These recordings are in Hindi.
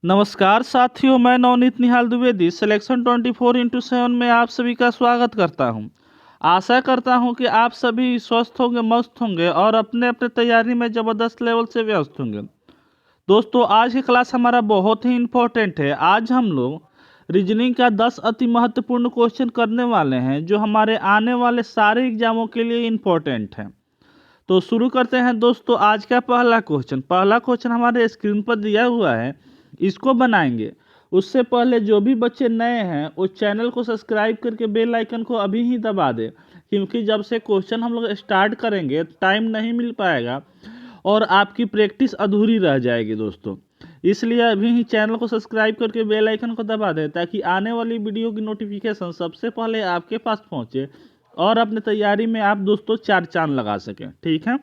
नमस्कार साथियों, मैं नवनीत निहाल द्विवेदी सिलेक्शन 24x7 में आप सभी का स्वागत करता हूं। आशा करता हूं कि आप सभी स्वस्थ होंगे, मस्त होंगे और अपने अपने तैयारी में ज़बरदस्त लेवल से व्यस्त होंगे। दोस्तों, आज की क्लास हमारा बहुत ही इम्पोर्टेंट है। आज हम लोग रीजनिंग का 10 अति महत्वपूर्ण क्वेश्चन करने वाले हैं जो हमारे आने वाले सारे एग्जामों के लिए इम्पोर्टेंट हैं। तो शुरू करते हैं दोस्तों। आज का पहला क्वेश्चन हमारे स्क्रीन पर दिया हुआ है, इसको बनाएंगे। उससे पहले जो भी बच्चे नए हैं वो चैनल को सब्सक्राइब करके बेल आइकन को अभी ही दबा दें, क्योंकि जब से क्वेश्चन हम लोग स्टार्ट करेंगे टाइम नहीं मिल पाएगा और आपकी प्रैक्टिस अधूरी रह जाएगी दोस्तों। इसलिए अभी ही चैनल को सब्सक्राइब करके बेल आइकन को दबा दें ताकि आने वाली वीडियो की नोटिफिकेशन सबसे पहले आपके पास पहुंचे और अपने तैयारी में आप दोस्तों चार चांद लगा सकें। ठीक है,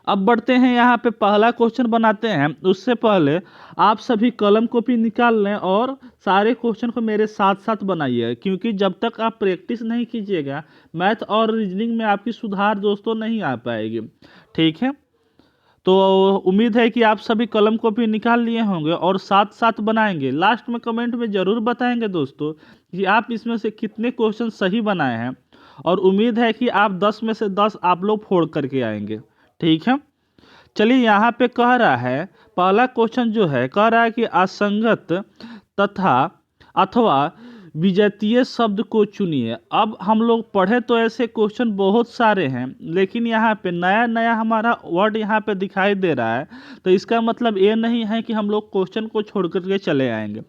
अब बढ़ते हैं, यहाँ पे पहला क्वेश्चन बनाते हैं। उससे पहले आप सभी कलम कॉपी निकाल लें और सारे क्वेश्चन को मेरे साथ साथ बनाइए, क्योंकि जब तक आप प्रैक्टिस नहीं कीजिएगा मैथ और रीजनिंग में आपकी सुधार दोस्तों नहीं आ पाएगी। ठीक है, तो उम्मीद है कि आप सभी कलम कॉपी निकाल लिए होंगे और साथ साथ बनाएंगे। लास्ट में कमेंट में ज़रूर बताएंगे दोस्तों कि आप इसमें से कितने क्वेश्चन सही बनाए हैं, और उम्मीद है कि आप 10 में से 10 आप लोग फोड़ करके आएंगे। ठीक है, चलिए यहाँ पे कह रहा है, पहला क्वेश्चन जो है कह रहा है कि असंगत तथा अथवा विजातीय शब्द को चुनिए। अब हम लोग पढ़े तो ऐसे क्वेश्चन बहुत सारे हैं, लेकिन यहाँ पे नया नया हमारा वर्ड यहाँ पे दिखाई दे रहा है, तो इसका मतलब ये नहीं है कि हम लोग क्वेश्चन को छोड़ करके चले आएंगे।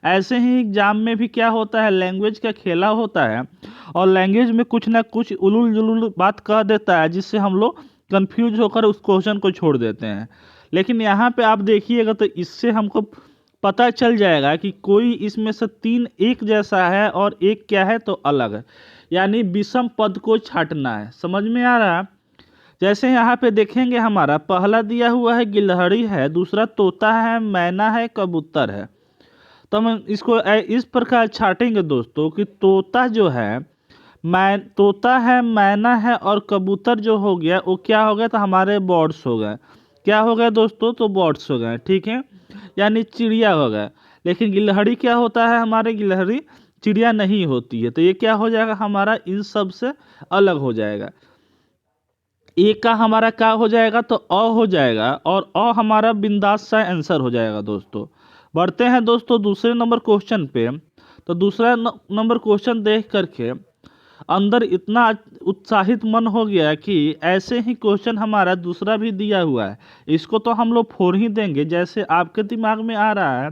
ऐसे ही एग्जाम में भी क्या होता है, लैंग्वेज का खेला होता है और लैंग्वेज में कुछ ना कुछ उलूल जुलूल बात कह देता है, जिससे हम लोग कंफ्यूज होकर उस क्वेश्चन को छोड़ देते हैं। लेकिन यहाँ पे आप देखिएगा तो इससे हमको पता चल जाएगा कि कोई इसमें से तीन एक जैसा है और एक क्या है तो अलग है, यानी विषम पद को छांटना है। समझ में आ रहा है? जैसे यहाँ पे देखेंगे, हमारा पहला दिया हुआ है गिलहरी है, दूसरा तोता है, मैना है, कबूतर है। तो हम इसको इस प्रकार छाटेंगे दोस्तों कि तोता जो है, तोता है, मैना है और कबूतर जो हो गया वो क्या हो गया, तो हमारे बर्ड्स हो गए। क्या हो गया दोस्तों, तो बर्ड्स हो गए। ठीक है, यानी चिड़िया हो गए। लेकिन गिलहरी क्या होता है, हमारे गिलहरी चिड़िया नहीं होती है, तो ये क्या हो जाएगा, हमारा इन सब से अलग हो जाएगा। एक का हमारा क्या हो जाएगा, तो अ हो जाएगा, और अ हमारा बिंदास सा आंसर हो जाएगा दोस्तों। बढ़ते हैं दोस्तों दूसरे नंबर क्वेश्चन पे। तो दूसरा नंबर क्वेश्चन देख करके अंदर इतना उत्साहित मन हो गया कि ऐसे ही क्वेश्चन हमारा दूसरा भी दिया हुआ है, इसको तो हम लोग फोड़ ही देंगे। जैसे आपके दिमाग में आ रहा है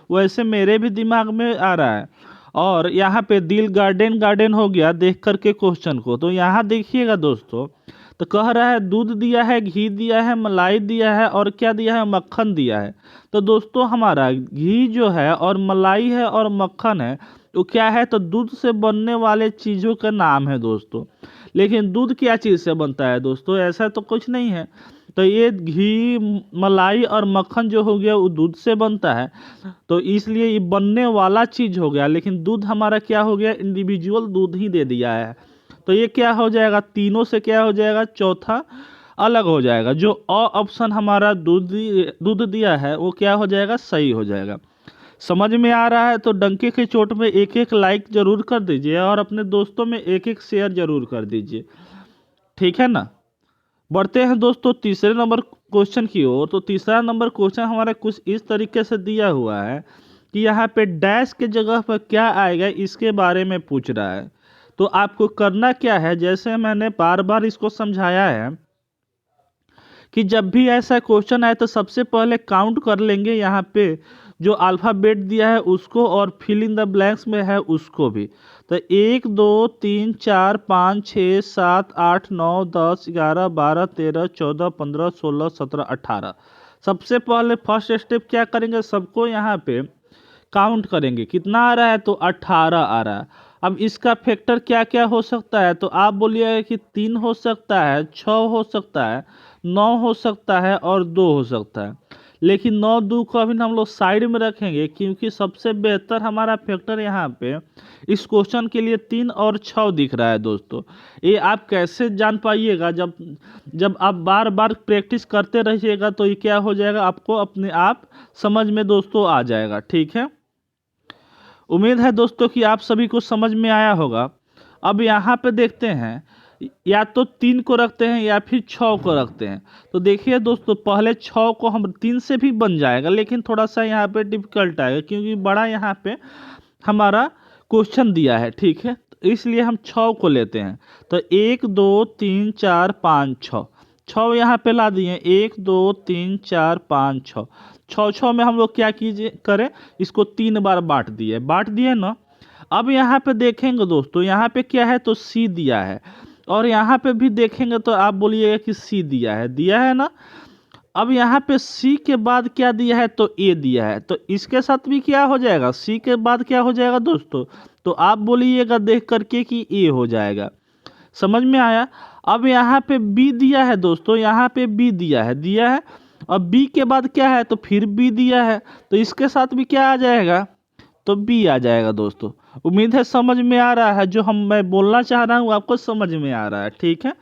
वैसे मेरे भी दिमाग में आ रहा है। और यहाँ पे दिल गार्डन गार्डन हो गया देख करके क्वेश्चन को। तो यहाँ देखिएगा दोस्तों, तो कह रहा है दूध दिया है, घी दिया है, मलाई दिया है और क्या दिया है, मक्खन दिया है। तो दोस्तों हमारा घी जो है और मलाई है और मक्खन है, तो क्या है, तो दूध से बनने वाले चीज़ों का नाम है दोस्तों। लेकिन दूध क्या चीज़ से बनता है दोस्तों, ऐसा तो कुछ नहीं है। तो ये घी, मलाई और मक्खन जो हो गया वो दूध से बनता है, तो इसलिए ये बनने वाला चीज़ हो गया। लेकिन दूध हमारा क्या हो गया, इंडिविजुअल दूध ही दे दिया है। तो ये क्या हो जाएगा, तीनों से क्या हो जाएगा, चौथा अलग हो जाएगा। जो ऑप्शन हमारा दूध दिया है वो क्या हो जाएगा, सही हो जाएगा। समझ में आ रहा है? तो डंके के चोट में एक एक लाइक जरूर कर दीजिए और अपने दोस्तों में एक एक शेयर जरूर कर दीजिए। ठीक है ना? बढ़ते हैं दोस्तों तीसरे नंबर क्वेश्चन की ओर। तो तीसरा नंबर क्वेश्चन हमारा कुछ इस तरीके से दिया हुआ है कि यहाँ पे डैश के जगह पर क्या आएगा, इसके बारे में पूछ रहा है। तो आपको करना क्या है, जैसे मैंने बार बार इसको समझाया है कि जब भी ऐसा क्वेश्चन आए तो सबसे पहले काउंट कर लेंगे यहाँ पे जो अल्फ़ाबेट दिया है उसको, और फिल इन द ब्लैंक्स में है उसको भी। तो 1 2 3 4 5 6 7 8 9 10 11 12 13 14 15 16 17 18। सबसे पहले फर्स्ट स्टेप क्या करेंगे, सबको यहाँ पे काउंट करेंगे। कितना आ रहा है, तो 18 आ रहा है। अब इसका फैक्टर क्या क्या हो सकता है, तो आप बोलिएगा कि 3 हो सकता है, 6 हो सकता है, 9 हो सकता है और 2 हो सकता है। लेकिन 9 2 को अभी हम लोग साइड में रखेंगे, क्योंकि सबसे बेहतर हमारा फैक्टर यहाँ पे इस क्वेश्चन के लिए 3 और 6 दिख रहा है दोस्तों। ये आप कैसे जान पाइएगा, जब आप बार बार प्रैक्टिस करते रहिएगा तो ये क्या हो जाएगा, आपको अपने आप समझ में दोस्तों आ जाएगा। ठीक है, उम्मीद है दोस्तों कि आप सभी को समझ में आया होगा। अब यहाँ पे देखते हैं, या तो 3 को रखते हैं या फिर 6 को रखते हैं। तो देखिए दोस्तों, पहले 6 को हम 3 से भी बन जाएगा, लेकिन थोड़ा सा यहाँ पे डिफिकल्ट आएगा, क्योंकि बड़ा यहाँ पे हमारा क्वेश्चन दिया है। ठीक है, तो इसलिए हम 6 को लेते हैं। तो 1 2 3 4 5 6 यहाँ पे ला दिए, 1 2 3 4 5 6 में हम लोग क्या कीजिए करें, इसको 3 बार बांट दिए ना। अब यहाँ पे देखेंगे दोस्तों, यहाँ पे क्या है, तो सी दिया है, और यहाँ पे भी देखेंगे तो आप बोलिएगा कि सी दिया है ना। अब यहाँ पे सी के बाद क्या दिया है, तो ए दिया है, तो इसके साथ भी क्या हो जाएगा, सी के बाद क्या हो जाएगा दोस्तों, तो आप बोलिएगा देख करके कि ए हो जाएगा। समझ में आया। अब यहाँ पे बी दिया है दोस्तों, यहाँ पे बी दिया है, अब बी के बाद क्या है, तो फिर बी दिया है, तो इसके साथ भी क्या आ जाएगा, तो बी आ जाएगा दोस्तों। उम्मीद है समझ में आ रहा है, जो मैं बोलना चाह रहा हूँ आपको समझ में आ रहा है। ठीक है,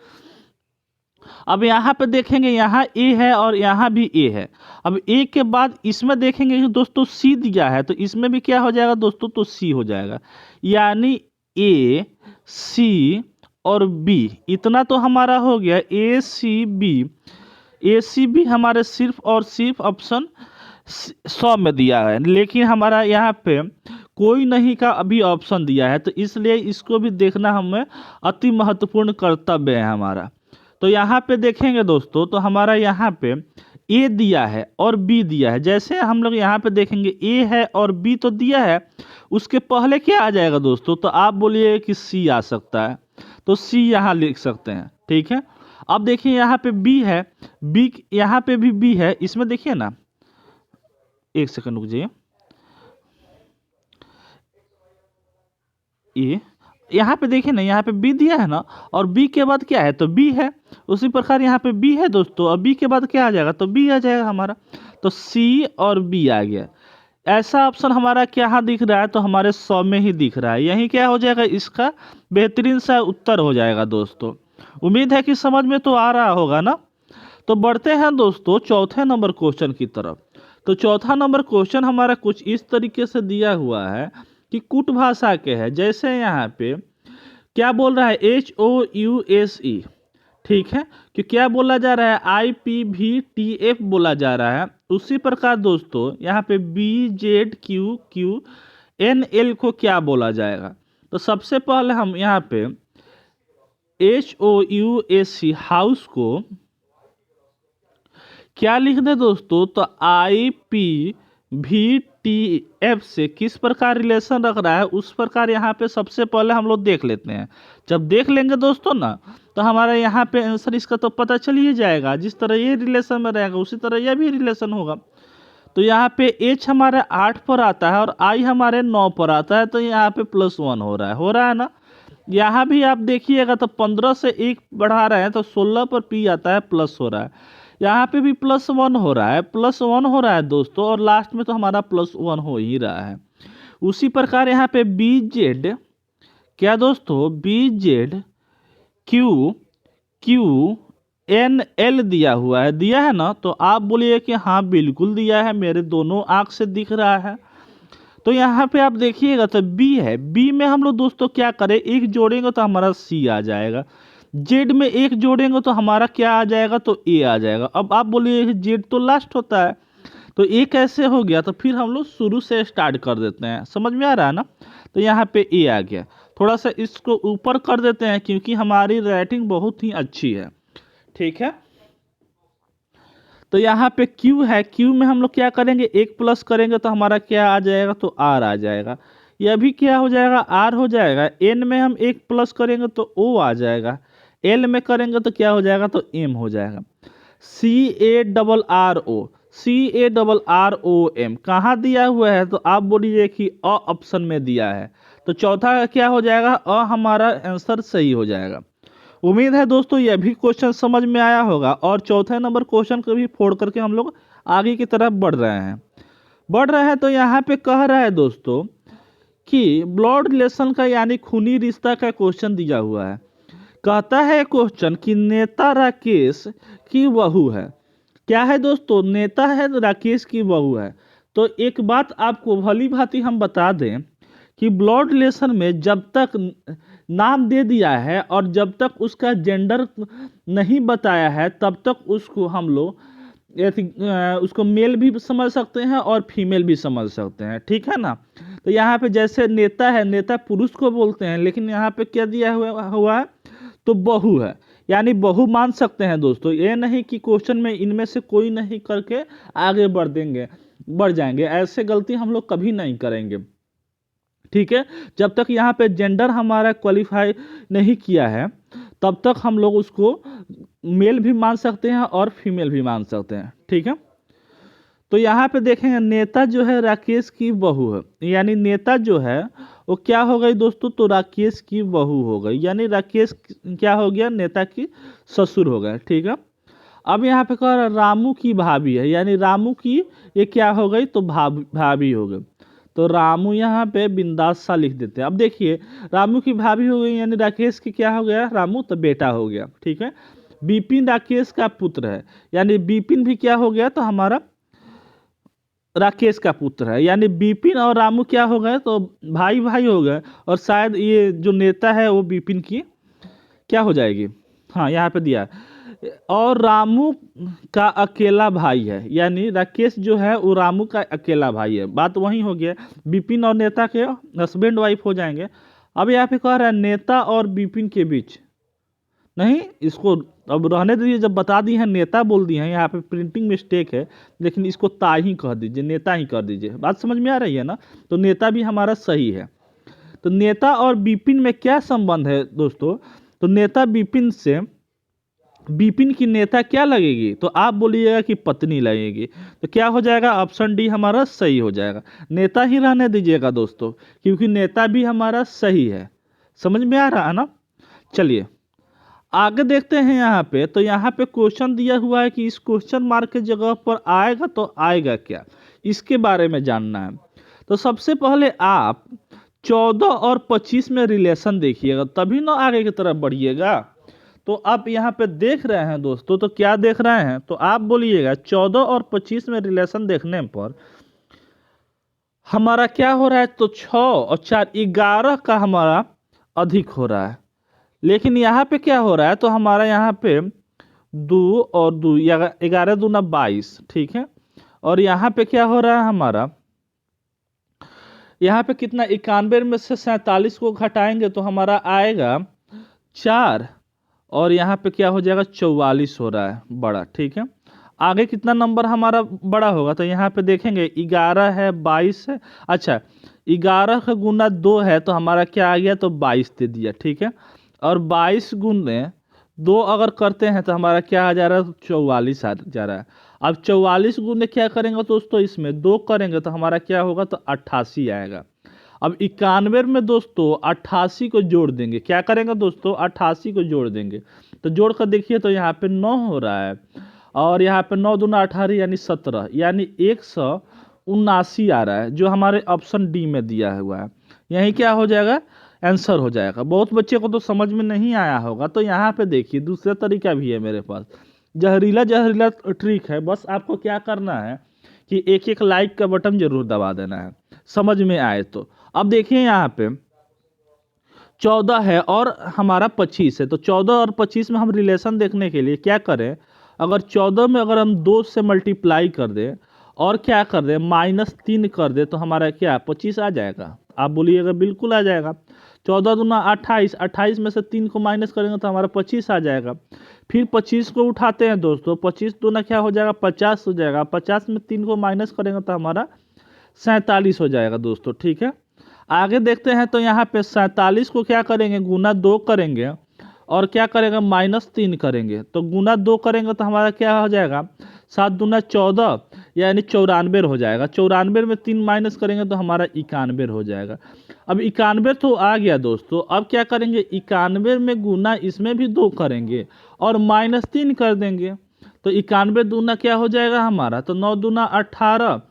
अब यहाँ पे देखेंगे, यहाँ ए है और यहाँ भी ए है। अब ए के बाद इसमें देखेंगे कि दोस्तों सी दिया है, तो इसमें भी क्या हो जाएगा दोस्तों, तो सी हो जाएगा। यानी ए सी और बी, इतना तो हमारा हो गया। ए सी बी हमारे सिर्फ और सिर्फ ऑप्शन 100 में दिया है, लेकिन हमारा यहाँ पे कोई नहीं का अभी ऑप्शन दिया है, तो इसलिए इसको भी देखना हमें अति महत्वपूर्ण कर्तव्य है हमारा। तो यहाँ पे देखेंगे दोस्तों, तो हमारा यहाँ पे ए दिया है और बी दिया है। जैसे हम लोग यहाँ पे देखेंगे ए है और बी तो दिया है, उसके पहले क्या आ जाएगा दोस्तों, तो आप बोलिए कि सी आ सकता है, तो सी यहाँ लिख सकते हैं। ठीक है, अब देखिए यहाँ पे बी है, बी यहाँ पे भी बी है, इसमें देखिए ना, एक सेकंड रुकिए, ए यहाँ पे देखिए ना, यहाँ पे बी दिया है ना, और बी के बाद क्या है, तो बी है। उसी प्रकार यहाँ पे बी है दोस्तों, और बी के बाद क्या आ जाएगा, तो बी आ जाएगा हमारा, तो सी और बी आ गया। ऐसा ऑप्शन हमारा क्या दिख रहा है, तो हमारे 100 में ही दिख रहा है। यही क्या हो जाएगा, इसका बेहतरीन सा उत्तर हो जाएगा दोस्तों। उम्मीद है कि समझ में तो आ रहा होगा ना। तो बढ़ते हैं दोस्तों चौथे नंबर क्वेश्चन की तरफ। तो चौथा नंबर क्वेश्चन हमारा कुछ इस तरीके से दिया हुआ है कि कुट भाषा के है। जैसे यहाँ पे क्या बोल रहा है, HOUSE, ठीक है, कि क्या बोला जा रहा है, IPVTF बोला जा रहा है। उसी प्रकार दोस्तों यहाँ पे BZQQNL को क्या बोला जाएगा। तो सबसे पहले हम यहाँ पे HOUSE हाउस को क्या लिख दे दोस्तों, तो IPVTF से किस प्रकार रिलेशन रख रहा है, उस प्रकार यहाँ पे सबसे पहले हम लोग देख लेते हैं। जब देख लेंगे दोस्तों ना, तो हमारा यहाँ पे आंसर इसका तो पता चल ही जाएगा। जिस तरह ये रिलेशन में रहेगा उसी तरह यह भी रिलेशन होगा। तो यहाँ पे H हमारे 8 पर आता है और I हमारे 9 पर आता है, तो यहाँ पे +1 हो रहा है ना। यहाँ भी आप देखिएगा तो 15 से 1 बढ़ा रहे हैं, तो 16 पर P आता है, प्लस हो रहा है। यहाँ पे भी +1 हो रहा है, +1 हो रहा है दोस्तों, और लास्ट में तो हमारा +1 हो ही रहा है। उसी प्रकार यहाँ पे BZ क्या दोस्तों, BZQQNL दिया है ना। तो आप बोलिए कि हाँ बिल्कुल दिया है, मेरे दोनों आँख से दिख रहा है। तो यहाँ पे आप देखिएगा तो बी है, बी में हम लोग दोस्तों क्या करें, एक जोड़ेंगे तो हमारा सी आ जाएगा, जेड में एक जोड़ेंगे तो हमारा क्या आ जाएगा, तो ए आ जाएगा। अब आप बोलिए जेड तो लास्ट होता है, तो ए कैसे हो गया, तो फिर हम लोग शुरू से स्टार्ट कर देते हैं। समझ में आ रहा है ना। तो यहाँ पे ए आ गया, थोड़ा सा इसको ऊपर कर देते हैं क्योंकि हमारी राइटिंग बहुत ही अच्छी है। ठीक है, तो यहाँ पे क्यू है, क्यू में हम लोग क्या करेंगे, 1 प्लस करेंगे तो हमारा क्या आ जाएगा, तो आर आ जाएगा। यह भी क्या हो जाएगा, आर हो जाएगा। एन में हम 1 प्लस करेंगे तो ओ आ जाएगा। एल में करेंगे तो क्या हो जाएगा, तो एम हो जाएगा। CARROM कहाँ दिया हुआ है, तो आप बोलिए कि अ ऑप्शन में दिया है। तो चौथा क्या हो जाएगा, अ हमारा आंसर सही हो जाएगा। उम्मीद है दोस्तों यह भी क्वेश्चन समझ में आया होगा, और चौथे नंबर क्वेश्चन को भी फोड़ करके हम लोग आगे की तरफ बढ़ रहे हैं। तो यहाँ पे कह रहा है दोस्तों कि ब्लड रिलेशन का यानी खूनी रिश्ता का क्वेश्चन दिया हुआ है। कहता है क्वेश्चन कि नेता राकेश की बहू है। क्या है दोस्तों? नेता है राकेश की बहू है। तो एक बात आपको भली भांति हम बता दें कि ब्लड रिलेशन में जब तक नाम दे दिया है और जब तक उसका जेंडर नहीं बताया है तब तक उसको हम लोग उसको मेल भी समझ सकते हैं और फीमेल भी समझ सकते हैं, ठीक है ना। तो यहाँ पे जैसे नेता है, नेता पुरुष को बोलते हैं, लेकिन यहाँ पे क्या दिया हुआ है? तो बहू है, यानी बहू मान सकते हैं दोस्तों। ये नहीं कि क्वेश्चन में इनमें से कोई नहीं करके आगे बढ़ जाएंगे, ऐसे गलती हम लोग कभी नहीं करेंगे, ठीक है। जब तक यहाँ पे जेंडर हमारा क्वालिफाई नहीं किया है तब तक हम लोग उसको मेल भी मान सकते हैं और फीमेल भी मान सकते हैं, ठीक है। तो यहाँ पे देखेंगे नेता जो है राकेश की बहू है, यानी नेता जो है वो क्या हो गई दोस्तों? तो राकेश की बहू हो गई, यानी राकेश क्या हो गया? नेता की ससुर हो गए, ठीक है। अब यहाँ पे कह रहा रामू की भाभी है, यानी रामू की ये क्या हो गई? तो भाभी हो गई। तो रामू यहाँ पे बिंदास सा लिख देते हैं। अब देखिए रामू की भाभी हो गई, यानी राकेश की क्या हो गया? रामू तो बेटा हो गया, ठीक है। बिपिन राकेश का पुत्र है, यानी बिपिन भी क्या हो गया? तो हमारा राकेश का पुत्र है, यानी बिपिन और रामू क्या हो गए? तो भाई भाई हो गए। और शायद ये जो नेता है वो बिपिन की क्या हो जाएगी? हाँ, यहाँ पे दिया है। और रामू का अकेला भाई है, यानी राकेश जो है वो रामू का अकेला भाई है। बात वही हो गया, बिपिन और नेता के हस्बैंड वाइफ हो जाएंगे। अब यहाँ पे कह रहा है नेता और बिपिन के बीच, नहीं इसको अब रहने दीजिए, जब बता दी है नेता बोल दी है, यहाँ पे प्रिंटिंग मिस्टेक है, लेकिन इसको ता ही कह दीजिए, नेता ही कर दीजिए। बात समझ में आ रही है ना? तो नेता भी हमारा सही है। तो नेता और बिपिन में क्या संबंध है दोस्तों? तो नेता बिपिन से, बिपिन की नेता क्या लगेगी? तो आप बोलिएगा कि पत्नी लगेगी। तो क्या हो जाएगा? ऑप्शन डी हमारा सही हो जाएगा। नेता ही रहने दीजिएगा दोस्तों, क्योंकि नेता भी हमारा सही है। समझ में आ रहा है ना? चलिए आगे देखते हैं यहाँ पे। तो यहाँ पे क्वेश्चन दिया हुआ है कि इस क्वेश्चन मार्क के जगह पर आएगा तो आएगा क्या, इसके बारे में जानना है। तो सबसे पहले आप 14 और 25 में रिलेशन देखिएगा, तभी ना आगे की तरफ बढ़िएगा। तो आप यहाँ पे देख रहे हैं दोस्तों, तो क्या देख रहे हैं? तो आप बोलिएगा 14 और 25 में रिलेशन देखने पर हमारा क्या हो रहा है? तो 6 और 4 11 का हमारा अधिक हो रहा है। लेकिन यहाँ पे क्या हो रहा है? तो हमारा यहाँ पे 2 और 2 11 दूना 22, ठीक है। और यहाँ पे क्या हो रहा है हमारा? यहाँ पे कितना 91 में से 47 को घटाएंगे तो हमारा आएगा 4, और यहाँ पे क्या हो जाएगा? 44 हो रहा है बड़ा, ठीक है। आगे कितना नंबर हमारा बड़ा होगा? तो यहाँ पे देखेंगे 11 है, 22 है। अच्छा 11 का गुना 2 है तो हमारा क्या आ गया? तो 22 दे दिया, ठीक है। और 22 गुने 2 अगर करते हैं तो हमारा क्या आ जा रहा है? 44 आ जा रहा है। अब 44 गुने क्या करेंगे दोस्तों? इसमें 2 करेंगे तो हमारा क्या होगा? तो 88 आएगा। अब 91 में दोस्तों 88 को जोड़ देंगे। क्या करेंगे दोस्तों? 88 को जोड़ देंगे। तो जोड़ कर देखिए तो यहाँ पे 9 हो रहा है, और यहाँ पे 9 दूना 18 यानी 17, यानी 179 आ रहा है, जो हमारे ऑप्शन डी में दिया हुआ है। यही क्या हो जाएगा? आंसर हो जाएगा। बहुत बच्चे को तो समझ में नहीं आया होगा। तो यहाँ पे देखिए दूसरा तरीका भी है मेरे पास, जहरीला ट्रिक है। बस आपको क्या करना है कि एक एक लाइक का बटन जरूर दबा देना है, समझ में आए तो। अब देखिए यहाँ पे 14 है और हमारा 25 है, तो 14 और 25 में हम रिलेशन देखने के लिए क्या करें? अगर 14 में अगर हम 2 से मल्टीप्लाई कर दें और क्या कर दें? -3 कर दें तो हमारा क्या 25 आ जाएगा? आप बोलिएगा बिल्कुल आ जाएगा। 14 दूना 28, 28 में से 3 को माइनस करेंगे तो हमारा 25 आ जाएगा। फिर 25 को उठाते हैं दोस्तों, 25 दूना क्या हो जाएगा? 50 हो जाएगा। 50 में 3 को माइनस करेंगे तो हमारा 47 हो जाएगा दोस्तों, ठीक है। आगे देखते हैं तो यहाँ पे 47 को क्या करेंगे? गुना 2 करेंगे और क्या करेंगे? -3 करेंगे। तो गुना 2 करेंगे तो हमारा क्या हो जाएगा? 7 दूना 14 यानी 94 हो जाएगा। 94 में 3 माइनस करेंगे तो हमारा 91 हो जाएगा। अब 91 तो आ गया दोस्तों। अब क्या करेंगे? 91 में गुना इसमें भी 2 करेंगे और -3 कर देंगे। तो 91 दूना क्या हो जाएगा हमारा, तो 9 दूना 18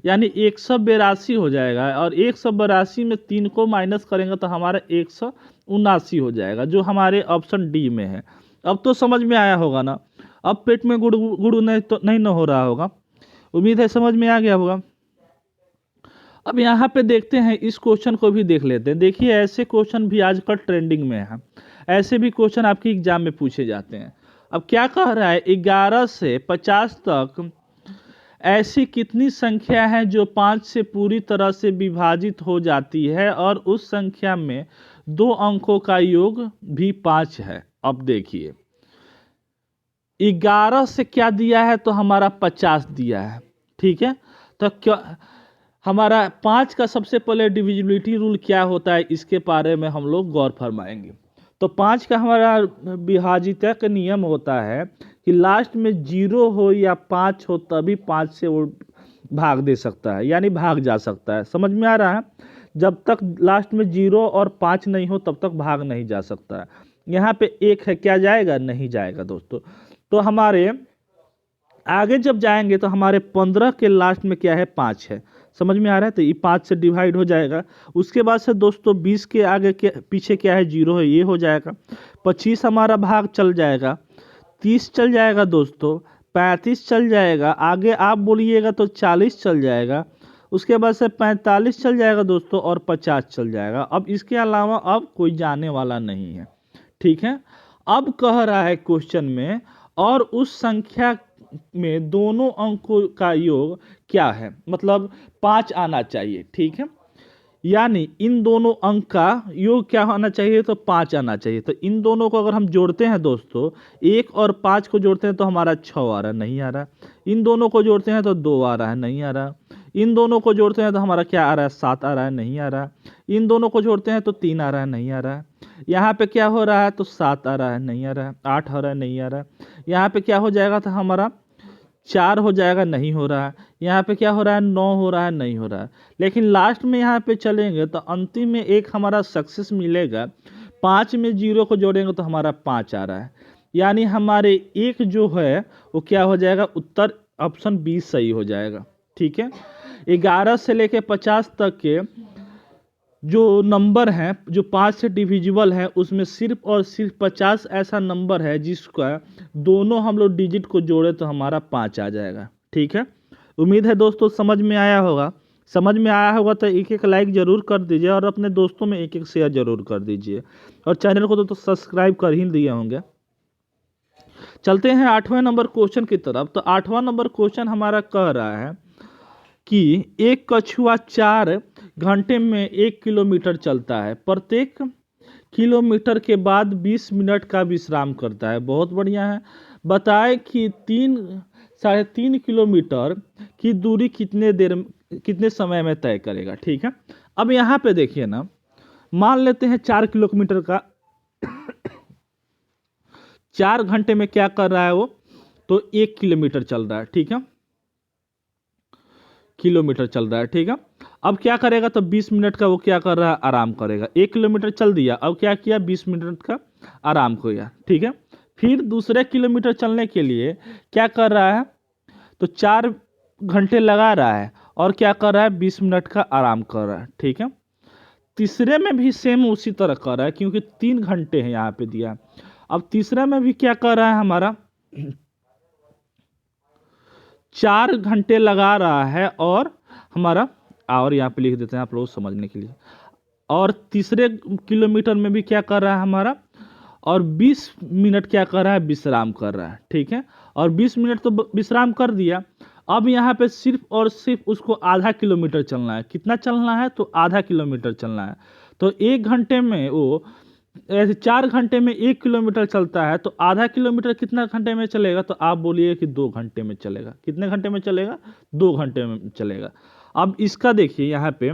यानी 182 हो जाएगा। और 182 में 3 को माइनस करेंगे तो हमारा 179 हो जाएगा, जो हमारे ऑप्शन डी में है। अब तो समझ में आया होगा ना, अब पेट में गुड़ गुड़ नहीं न हो रहा होगा। उम्मीद है समझ में आ गया होगा। अब यहाँ पे देखते हैं, इस क्वेश्चन को भी देख लेते हैं। देखिए ऐसे क्वेश्चन भी आजकल ट्रेंडिंग में है, ऐसे भी क्वेश्चन आपके एग्जाम में पूछे जाते हैं। अब क्या कह रहा है, 11 से 50 तक ऐसी कितनी संख्या है जो 5 से पूरी तरह से विभाजित हो जाती है और उस संख्या में 2 अंकों का योग भी 5 है। अब देखिए 11 से क्या दिया है, तो हमारा 50 दिया है, ठीक है। तो क्या हमारा 5 का सबसे पहले डिविजिबिलिटी रूल क्या होता है, इसके बारे में हम लोग गौर फरमाएंगे। तो 5 का हमारा विभाजित का नियम होता है कि लास्ट में 0 हो या 5 हो तभी 5 से वो भाग दे सकता है, यानी भाग जा सकता है। समझ में आ रहा है, जब तक लास्ट में 0 और 5 नहीं हो तब तक भाग नहीं जा सकता है। यहाँ पे 1 है, क्या जाएगा, नहीं जाएगा दोस्तों। तो हमारे आगे जब जाएंगे तो हमारे 15 के लास्ट में क्या है, 5 है। समझ में आ रहा है, तो ये 5 से डिवाइड हो जाएगा। उसके बाद से दोस्तों 20 के आगे के पीछे क्या है, 0 है, ये हो जाएगा। 25 हमारा भाग चल जाएगा, 30 चल जाएगा दोस्तों, 35 चल जाएगा, आगे आप बोलिएगा तो 40 चल जाएगा, उसके बाद से 45 चल जाएगा दोस्तों, और 50 चल जाएगा। अब इसके अलावा अब कोई जाने वाला नहीं है, ठीक है। अब कह रहा है क्वेश्चन में, और उस संख्या में दोनों अंकों का योग क्या है, मतलब 5 आना चाहिए, ठीक है। यानी इन दोनों अंक का योग क्या होना चाहिए, तो 5 आना चाहिए। तो इन दोनों को अगर हम जोड़ते हैं दोस्तों, 1 और 5 को जोड़ते हैं तो हमारा 6 आ रहा है, नहीं आ रहा। इन दोनों को जोड़ते हैं तो 2 आ रहा है, नहीं आ रहा। इन दोनों को जोड़ते हैं तो हमारा क्या आ रहा है, 7 आ रहा है, नहीं आ रहा। इन दोनों को जोड़ते हैं तो 3 आ रहा है, नहीं आ रहा। यहाँ पे क्या हो रहा है, तो 7 आ रहा है, नहीं आ रहा। 8 हो रहा है, नहीं आ रहा। यहाँ पे क्या हो जाएगा, तो हमारा 4 हो जाएगा, नहीं हो रहा है। यहाँ पे क्या हो रहा है, 9 हो रहा है, नहीं हो रहा है। लेकिन लास्ट में यहाँ पे चलेंगे तो अंतिम में एक हमारा सक्सेस मिलेगा। 5 में 0 को जोड़ेंगे तो हमारा 5 आ रहा है, यानी हमारे एक जो है वो क्या हो जाएगा, उत्तर ऑप्शन बी सही हो जाएगा, ठीक है। 11 से लेके 50 तक के जो नंबर हैं, जो 5 से डिविजिबल है, उसमें सिर्फ और सिर्फ 50 ऐसा नंबर है जिसका दोनों हम लोग डिजिट को जोड़े तो हमारा 5 आ जाएगा, ठीक है। उम्मीद है दोस्तों समझ में आया होगा। समझ में आया होगा तो एक एक लाइक ज़रूर कर दीजिए और अपने दोस्तों में एक एक शेयर ज़रूर कर दीजिए, और चैनल को तो सब्सक्राइब कर ही दिए होंगे। चलते हैं 8वें नंबर क्वेश्चन की तरफ। तो 8वां नंबर क्वेश्चन हमारा कह रहा है कि एक कछुआ 4 घंटे में 1 किलोमीटर चलता है, प्रत्येक किलोमीटर के बाद 20 मिनट का विश्राम करता है। बहुत बढ़िया है। बताएं कि 3.5 किलोमीटर की दूरी कितने समय में तय करेगा, ठीक है। अब यहाँ पे देखिए ना, मान लेते हैं 4 किलोमीटर का 4 घंटे में क्या कर रहा है वो, तो 1 किलोमीटर चल रहा है, ठीक है, किलोमीटर चल रहा है, ठीक है। अब क्या करेगा, तो 20 मिनट का वो क्या कर रहा है, आराम करेगा। 1 किलोमीटर चल दिया, अब क्या किया, 20 मिनट का आराम किया, ठीक है। फिर दूसरे किलोमीटर चलने के लिए क्या कर रहा है, तो 4 घंटे लगा रहा है और क्या कर रहा है, 20 मिनट का आराम कर रहा है, ठीक है। तीसरे में भी सेम उसी तरह कर रहा है, क्योंकि 3 घंटे हैं यहाँ पे दिया। अब तीसरे में भी क्या कर रहा है, हमारा 4 घंटे लगा रहा है, और हमारा, और यहाँ पे लिख देते हैं आप लोग समझने के लिए, और तीसरे किलोमीटर में भी क्या कर रहा है हमारा, और 20 मिनट क्या कर रहा है, विश्राम कर रहा है, ठीक है। और 20 मिनट तो विश्राम कर दिया। अब यहाँ पे सिर्फ और सिर्फ उसको आधा किलोमीटर चलना है। कितना चलना है, तो आधा किलोमीटर चलना है। तो 1 घंटे में वो ऐसे 4 घंटे में 1 किलोमीटर चलता है, तो आधा किलोमीटर कितना घंटे में चलेगा, तो आप बोलिए कि 2 घंटे में चलेगा। कितने घंटे में चलेगा, 2 घंटे में चलेगा। अब इसका देखिए यहाँ पे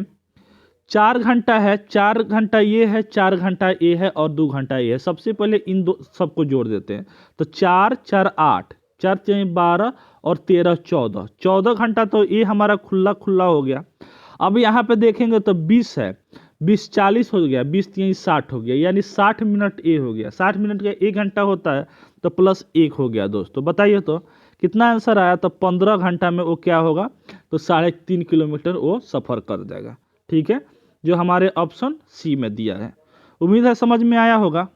4 घंटा है, 4 घंटा ये है, 4 घंटा ये है, और 2 घंटा ये है। सबसे पहले इन दो सबको जोड़ देते हैं, तो 4 4 8, 4 4 12 और 13 14, 14 घंटा तो ये हमारा खुला खुला हो गया। अब यहाँ पे देखेंगे तो 20 है, 20 40 हो गया, 20 3 60 हो गया, यानी 60 मिनट ए हो गया। 60 मिनट का 1 घंटा होता है, तो प्लस 1 हो गया दोस्तों। बताइए तो कितना आंसर आया, तो 15 घंटा में वो क्या होगा, तो 3.5 किलोमीटर वो सफ़र कर जाएगा। ठीक है, जो हमारे ऑप्शन सी में दिया है। उम्मीद है समझ में आया होगा।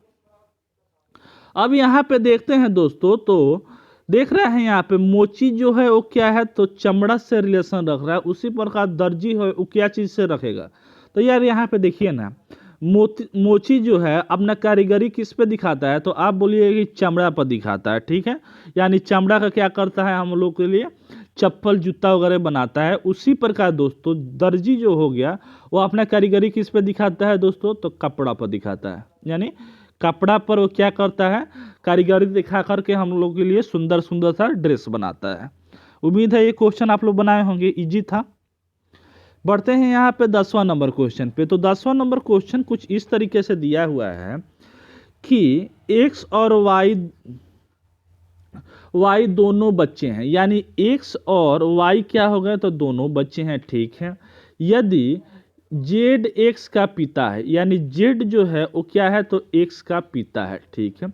अब यहाँ पे देखते हैं दोस्तों, तो देख रहे हैं यहाँ पे मोची जो है वो क्या है, तो चमड़ा से रिलेशन रख रहा है। उसी प्रकार दर्जी है वो क्या चीज़ से रखेगा, तो यार यहाँ पे देखिए ना, मोची जो है अपना कारीगरी किस पे दिखाता है, तो आप बोलिए कि चमड़ा पर दिखाता है। ठीक है, यानी चमड़ा का क्या करता है, हम लोग के लिए चप्पल जूता वगैरह बनाता है। उसी प्रकार दोस्तों दर्जी जो हो गया वो अपना कारीगरी किस पे दिखाता है दोस्तों, तो कपड़ा पर दिखाता है। यानी कपड़ा पर वो क्या करता है, कारीगरी दिखा करके हम लोग के लिए सुंदर सुंदर सा ड्रेस बनाता है। उम्मीद है ये क्वेश्चन आप लोग बनाए होंगे, इजी था। बढ़ते हैं यहाँ पे 10वां नंबर क्वेश्चन पे। तो 10वां नंबर क्वेश्चन कुछ इस तरीके से दिया हुआ है कि एक्स और वाई दोनों बच्चे हैं, यानी एक्स और वाई क्या हो गए, तो दोनों बच्चे हैं। ठीक है, यदि जेड एक्स का पिता है, यानी जेड जो है वो क्या है, तो एक्स का पिता है। ठीक है,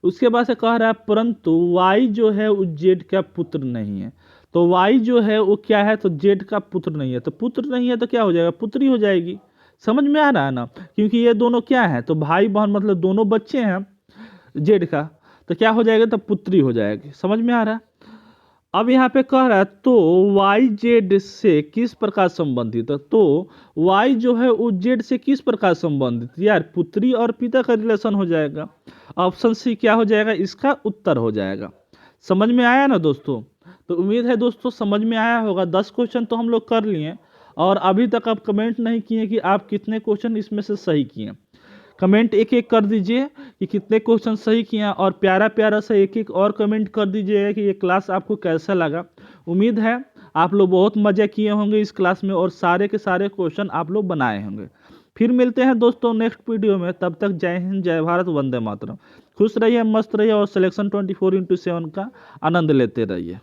उसके बाद से कह रहा है परंतु वाई जो है वो जेड का पुत्र नहीं है। तो वाई जो है वो क्या है, तो जेड का पुत्र नहीं है। तो पुत्र नहीं है तो क्या हो जाएगा, पुत्री हो जाएगी। समझ में आ रहा है ना, क्योंकि ये दोनों क्या है, तो भाई बहन मतलब दोनों बच्चे हैं जेड का, तो क्या हो जाएगा, तो पुत्री हो जाएगी। समझ में आ रहा है। अब यहाँ पे कह रहा है तो वाई जेड से किस प्रकार संबंधित है, तो वाई जो है वो जेड से किस प्रकार संबंधित, यार पुत्री और पिता का रिलेशन हो जाएगा। ऑप्शन सी क्या हो जाएगा, इसका उत्तर हो जाएगा। समझ में आया ना दोस्तों। तो उम्मीद है दोस्तों समझ में आया होगा। 10 क्वेश्चन तो हम लोग कर लिए, और अभी तक आप कमेंट नहीं किए कि आप कितने क्वेश्चन इसमें से सही किए। कमेंट एक एक कर दीजिए कि कितने क्वेश्चन सही किए, और प्यारा प्यारा सा एक एक और कमेंट कर दीजिएगा कि ये क्लास आपको कैसा लगा। उम्मीद है आप लोग बहुत मज़े किए होंगे इस क्लास में, और सारे के सारे क्वेश्चन आप लोग बनाए होंगे। फिर मिलते हैं दोस्तों नेक्स्ट वीडियो में। तब तक जय हिंद, जय भारत, वंदे मातरम। खुश रहिए, मस्त रहिए, और सिलेक्शन 24x7 का आनंद लेते रहिए।